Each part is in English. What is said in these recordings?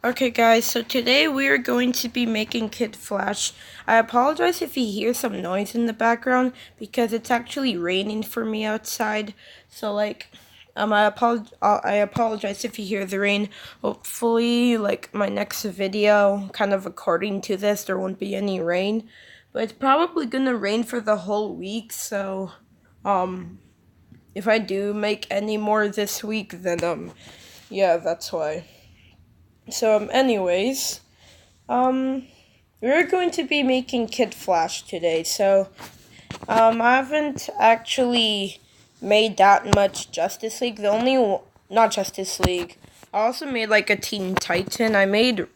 Okay guys, so today we are going to be making Kid Flash. I apologize if you hear some noise in the background because it's actually raining for me outside. So I apologize if you hear the rain. Hopefully my next video, kind of according to this, there won't be any rain. But it's probably gonna rain for the whole week, so if I do make any more this week, then yeah, that's why. So anyways, we're going to be making Kid Flash today. So I haven't actually made that much Justice League. Not Justice League. I also made like a Teen Titan. I made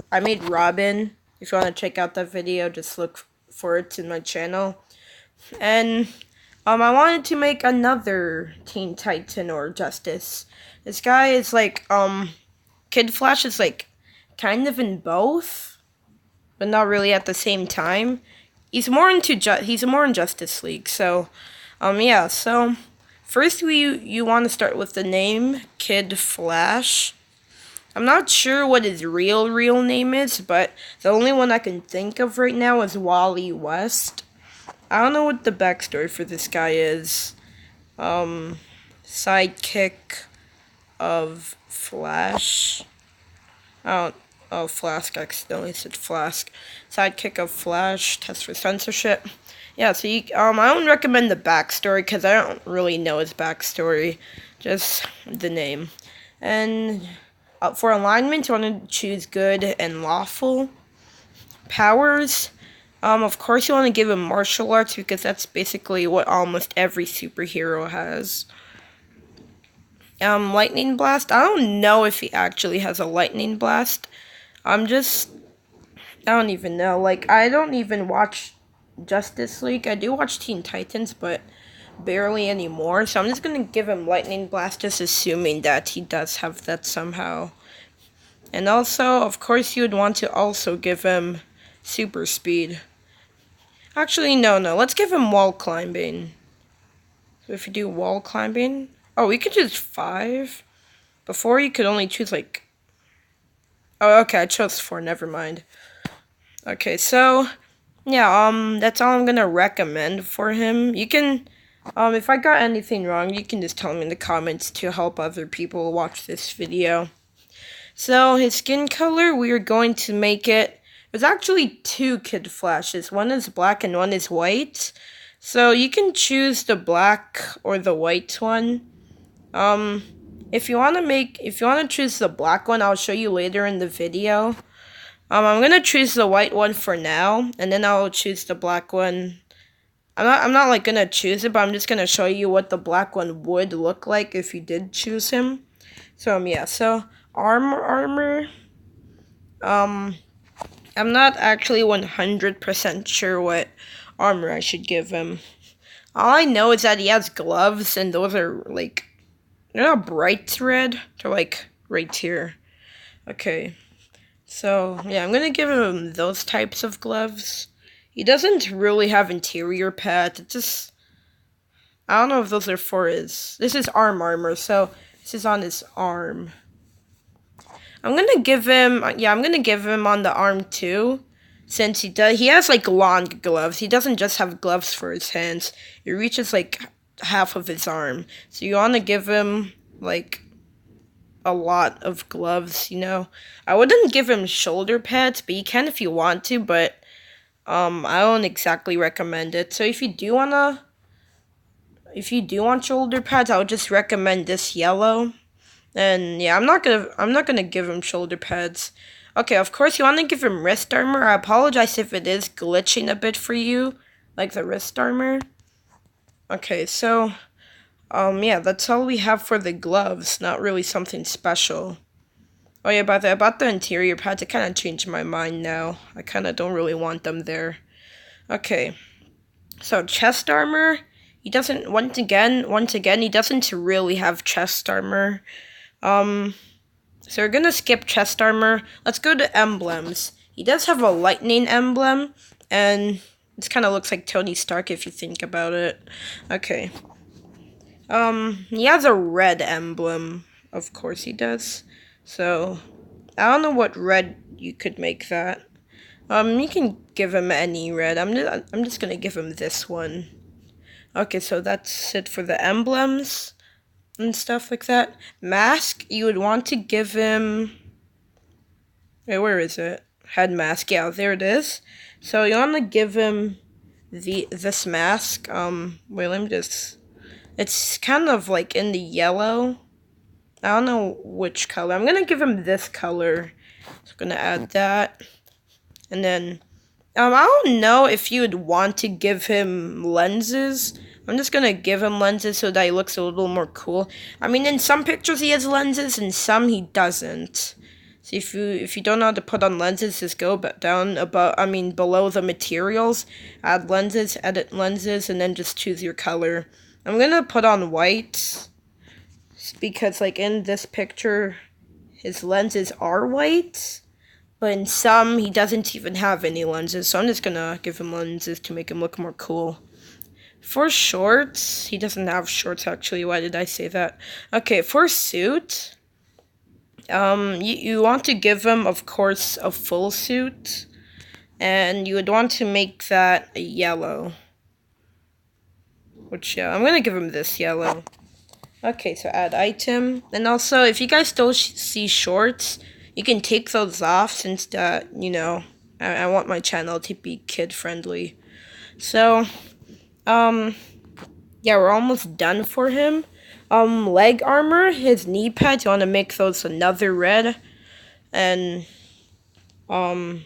Robin. If you want to check out that video, just look for it in my channel. And I wanted to make another Teen Titan or Justice. This guy is Kid Flash is kind of in both, but not really at the same time. He's more in Justice League. So, yeah. So, first you want to start with the name Kid Flash. I'm not sure what his real name is, but the only one I can think of right now is Wally West. I don't know what the backstory for this guy is. Sidekick of Flash. Oh, Flask. I accidentally said Flask. Sidekick of Flash. Test for censorship. Yeah, so I don't recommend the backstory because I don't really know his backstory. Just the name. And for alignment, you want to choose good and lawful. Powers. Of course, you want to give him martial arts because that's basically what almost every superhero has. Lightning blast. I don't know if he actually has a lightning blast. I don't even know. I don't even watch Justice League. I do watch Teen Titans, but barely anymore. So I'm just gonna give him Lightning Blast, just assuming that he does have that somehow. And also, of course, you would want to also give him Super Speed. Actually, no. Let's give him Wall Climbing. So if you do Wall Climbing... Oh, we could choose 5. Before, you could only choose, Oh, okay, I chose 4, never mind. Okay, so, yeah, that's all I'm gonna recommend for him. You can, if I got anything wrong, you can just tell me in the comments to help other people watch this video. So, his skin color, we are going to make it, there's actually 2 Kid Flashes. One is black and one is white. So, you can choose the black or the white one. If you want to choose the black one, I'll show you later in the video. I'm gonna choose the white one for now, and then I'll choose the black one. I'm not gonna choose it, but I'm just gonna show you what the black one would look like if you did choose him. So yeah, so armor. I'm not actually 100% sure what armor I should give him. All I know is that he has gloves, and those are they're not bright red. They're right here. Okay. So, yeah, I'm gonna give him those types of gloves. He doesn't really have interior pads. It's just... I don't know if those are for his... This is armor, so this is on his arm. I'm gonna give him... Yeah, I'm gonna give him on the arm, too. Since he has, long gloves. He doesn't just have gloves for his hands. It reaches, half of his arm. So you want to give him a lot of gloves, I wouldn't give him shoulder pads, but you can if you want to, but I don't exactly recommend it. So if you do want shoulder pads, I would just recommend this yellow. And yeah, I'm not gonna give him shoulder pads. Okay, of course you want to give him wrist armor. I apologize if it is glitching a bit for you, the wrist armor. Okay, so, yeah, that's all we have for the gloves. Not really something special. Oh, yeah, about the interior pads, I kind of changed my mind now. I kind of don't really want them there. Okay. So, chest armor. He doesn't, once again, he doesn't really have chest armor. So we're gonna skip chest armor. Let's go to emblems. He does have a lightning emblem, and it kind of looks like Tony Stark if you think about it. Okay. He has a red emblem. Of course he does. So, I don't know what red you could make that. You can give him any red. I'm just gonna give him this one. Okay, so that's it for the emblems and stuff like that. Mask, you would want to give him. Wait, where is it? Head mask. Yeah, there it is. So you want to give him this mask. Wait, let me just. It's kind of like in the yellow. I don't know which color. I'm gonna give him this color. So I'm gonna add that, and then I don't know if you would want to give him lenses. I'm just gonna give him lenses so that he looks a little more cool. I mean, in some pictures he has lenses, and some he doesn't. So if you don't know how to put on lenses, just go down below the materials, add lenses, edit lenses, and then just choose your color. I'm gonna put on white because like in this picture, his lenses are white. But in some, he doesn't even have any lenses, so I'm just gonna give him lenses to make him look more cool. For shorts, he doesn't have shorts actually, why did I say that? Okay, for suit, you want to give him, of course, a full suit, and you would want to make that a yellow. Which, yeah, I'm gonna give him this yellow. Okay, so add item, and also, if you guys still see shorts, you can take those off since I want my channel to be kid friendly. So, yeah, we're almost done for him. Leg armor, his knee pads, you want to make those another red. And, I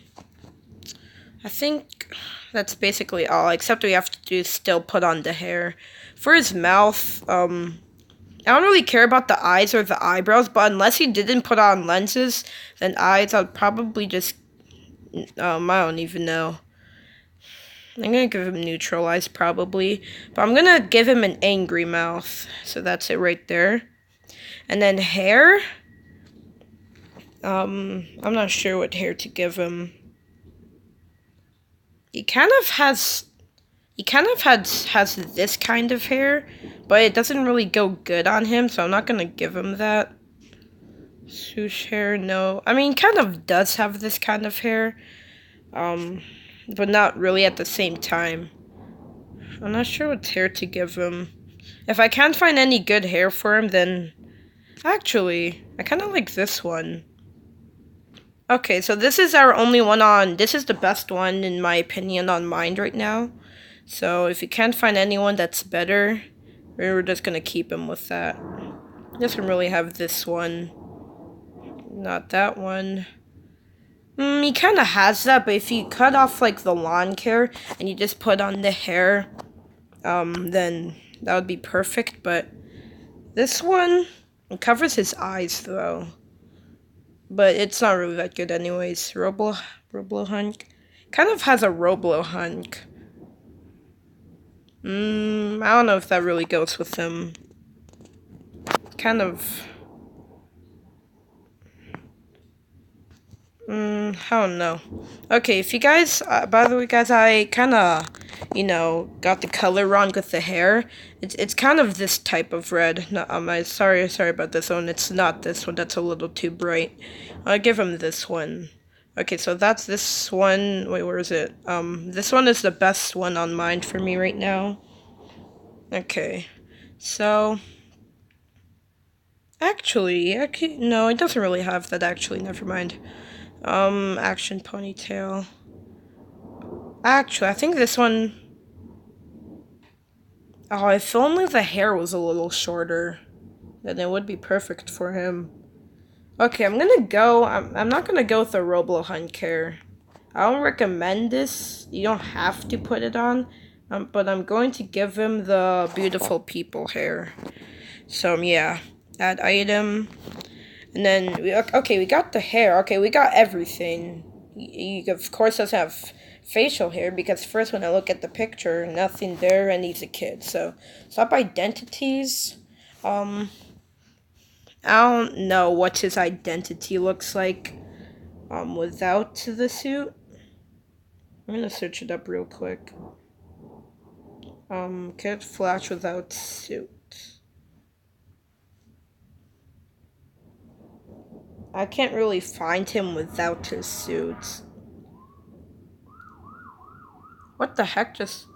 think that's basically all, except we have to still put on the hair. For his mouth, I don't really care about the eyes or the eyebrows, but unless he didn't put on lenses, then eyes, I'd probably just, I don't even know. I'm gonna give him neutral eyes probably, but I'm gonna give him an angry mouth. So that's it right there. And then hair, I'm not sure what hair to give him. He kind of has this kind of hair, but it doesn't really go good on him, so I'm not gonna give him that. Swoosh hair, no. I mean, kind of does have this kind of hair, but not really at the same time. I'm not sure what hair to give him. If I can't find any good hair for him, then actually, I kind of like this one. Okay, so this is our only one on. This is the best one in my opinion on Mind right now. So if you can't find anyone that's better, we're just gonna keep him with that. Doesn't really have this one. Not that one. He kind of has that, but if you cut off like the lawn care and you just put on the hair, then that would be perfect. But this one, it covers his eyes though. But it's not really that good anyways. Roblohunk. Kind of has a Roblohunk. I don't know if that really goes with him. Kind of. I don't know. Okay, if you guys, by the way, guys, I kind of, got the color wrong with the hair. It's kind of this type of red. No, sorry about this one. It's not this one. That's a little too bright. I'll give him this one. Okay, so that's this one. Wait, where is it? This one is the best one on Mind for me right now. Okay, so actually, no, it doesn't really have that. Actually, never mind. Action ponytail. Actually, I think this one. Oh, if only the hair was a little shorter, then it would be perfect for him. Okay, I'm gonna go. I'm not gonna go with the Roblohunk hair. I don't recommend this. You don't have to put it on. But I'm going to give him the beautiful people hair. So yeah, add item. And then, we got the hair. Okay, we got everything. He of course doesn't have facial hair because first when I look at the picture, nothing there and he's a kid. So, stop identities. I don't know what his identity looks like, without the suit. I'm gonna search it up real quick. Kid Flash without suit. I can't really find him without his suit. What the heck just...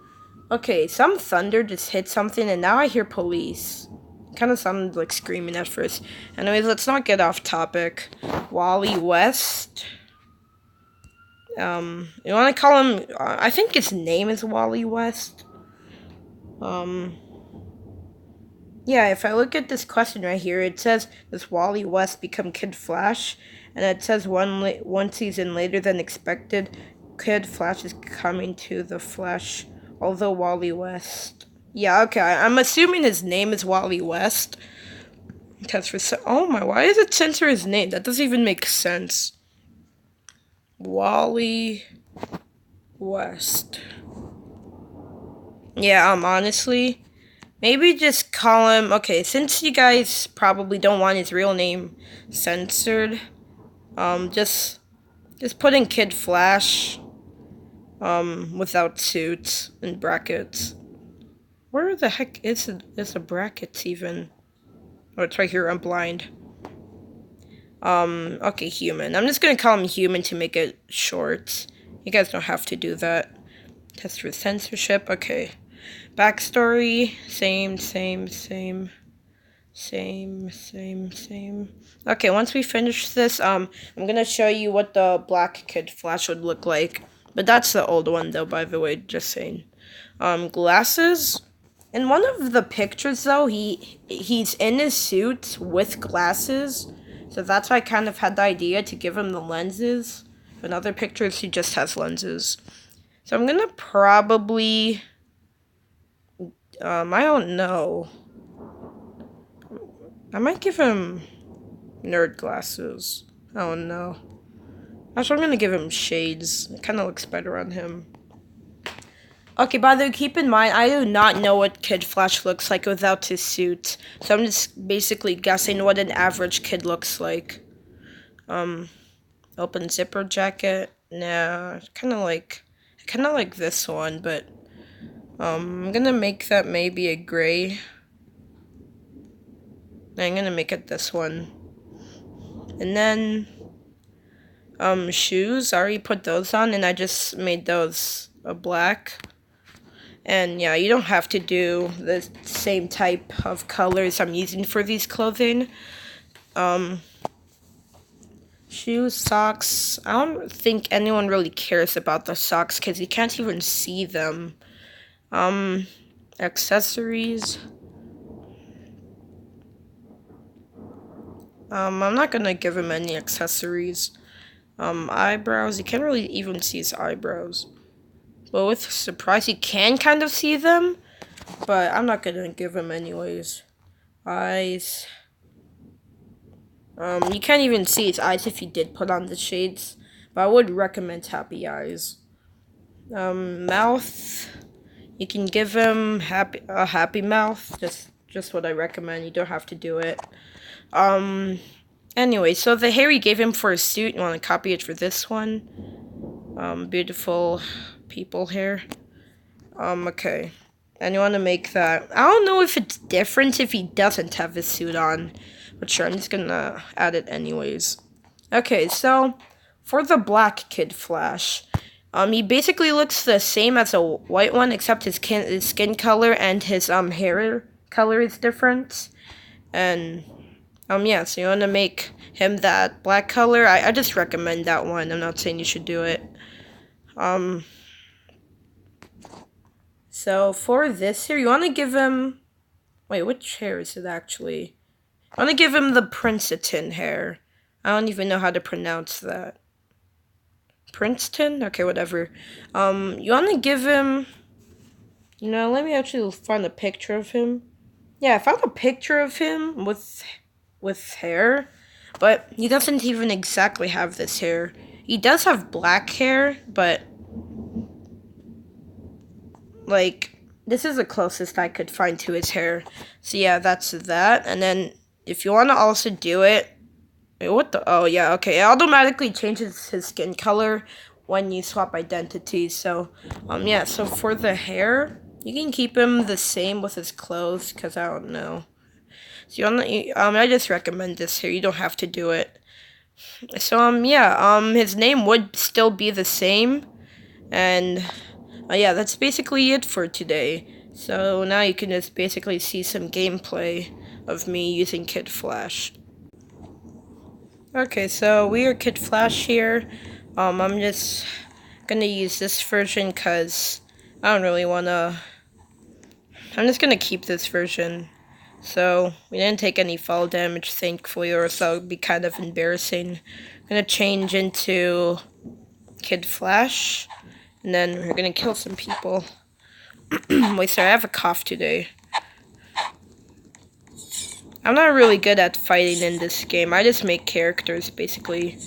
Okay, some thunder just hit something and now I hear police. Kind of sounded like screaming at first. Anyways, let's not get off topic. Wally West. You want to call him... I think his name is Wally West. Yeah, if I look at this question right here, it says, does Wally West become Kid Flash? And it says one season later than expected, Kid Flash is coming to the Flash, although Wally West. Yeah, okay, I'm assuming his name is Wally West. Because oh my, why does it censor his name? That doesn't even make sense. Wally West. Yeah, honestly... Maybe just call him... Okay, since you guys probably don't want his real name censored, just put in Kid Flash, without suits in brackets. Where the heck is the brackets even? Oh, it's right here, I'm blind. Okay, Human. I'm just gonna call him Human to make it short. You guys don't have to do that. Test for censorship, okay. Backstory, same. Okay, once we finish this, I'm gonna show you what the Black Kid Flash would look like. But that's the old one, though, by the way, just saying. Glasses. In one of the pictures, though, he's in his suit with glasses. So that's why I kind of had the idea to give him the lenses. In other pictures, he just has lenses. So I'm gonna probably... I don't know. I might give him nerd glasses. I don't know. Actually, I'm gonna give him shades. It kind of looks better on him. Okay, by the way, keep in mind, I do not know what Kid Flash looks like without his suit. So I'm just basically guessing what an average kid looks like. Open zipper jacket. Nah, kind of like this one, but... I'm gonna make that maybe a gray. I'm gonna make it this one. And then, shoes, I already put those on, and I just made those a black. And yeah, you don't have to do the same type of colors I'm using for these clothing. Shoes, socks, I don't think anyone really cares about the socks, because you can't even see them. Accessories. I'm not gonna give him any accessories. Eyebrows, you can't really even see his eyebrows. But with surprise, you can kind of see them, but I'm not gonna give him anyways. Eyes. You can't even see his eyes if you did put on the shades, but I would recommend happy eyes. Mouth. You can give him a happy mouth. Just what I recommend. You don't have to do it. Anyway, so the hair you gave him for his suit, you want to copy it for this one. Beautiful people hair. Okay. And you want to make that... I don't know if it's different if he doesn't have his suit on. But sure, I'm just gonna add it anyways. Okay, so for the Black Kid Flash... he basically looks the same as a white one, except his skin color and his hair color is different. And yeah, so you want to make him that black color. I just recommend that one. I'm not saying you should do it. So for this here, you want to give him... Wait, which hair is it actually? I want to give him the Princeton hair. I don't even know how to pronounce that. Princeton? Okay, whatever. You want to give him... You know, let me actually find a picture of him. Yeah, I found a picture of him with hair. But he doesn't even exactly have this hair. He does have black hair, but... Like, this is the closest I could find to his hair. So yeah, that's that. And then, if you want to also do it... Wait, what the... Oh, yeah, okay. It automatically changes his skin color when you swap identities. So, yeah. So, for the hair, you can keep him the same with his clothes, because I don't know. So, I just recommend this here. You don't have to do it. So, yeah, his name would still be the same. And, yeah, that's basically it for today. So now you can just basically see some gameplay of me using Kid Flash. Okay, so we are Kid Flash here. I'm just gonna use this version because I don't really wanna. I'm just gonna keep this version. So we didn't take any fall damage, thankfully, or else that would be kind of embarrassing. I'm gonna change into Kid Flash, and then we're gonna kill some people. Wait, sorry, I have a cough today. I'm not really good at fighting in this game. I just make characters, basically.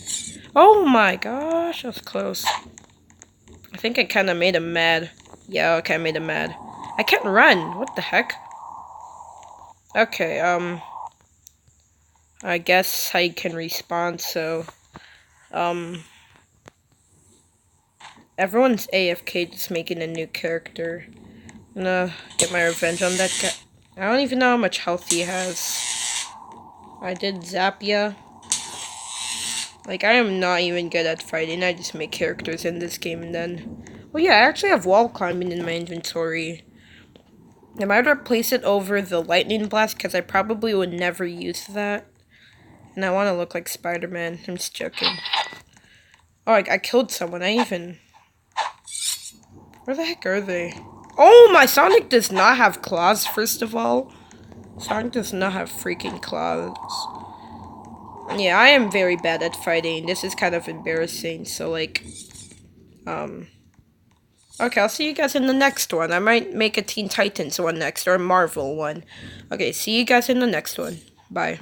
Oh my gosh, that was close. I think I kind of made him mad. Yeah, okay, I made him mad. I can't run. What the heck? Okay, I guess I can respawn, so, everyone's AFK just making a new character. I'm gonna get my revenge on that guy. I don't even know how much health he has. I did Zappia. Like, I am not even good at fighting. I just make characters in this game and then... Well, yeah, I actually have wall climbing in my inventory. I might replace it over the lightning blast because I probably would never use that. And I want to look like Spider-Man. I'm just joking. Oh, I killed someone. I even... Where the heck are they? Oh, my Sonic does not have claws, first of all. Sonic does not have freaking claws. Yeah, I am very bad at fighting. This is kind of embarrassing. So, like, okay, I'll see you guys in the next one. I might make a Teen Titans one next, or a Marvel one. Okay, see you guys in the next one. Bye.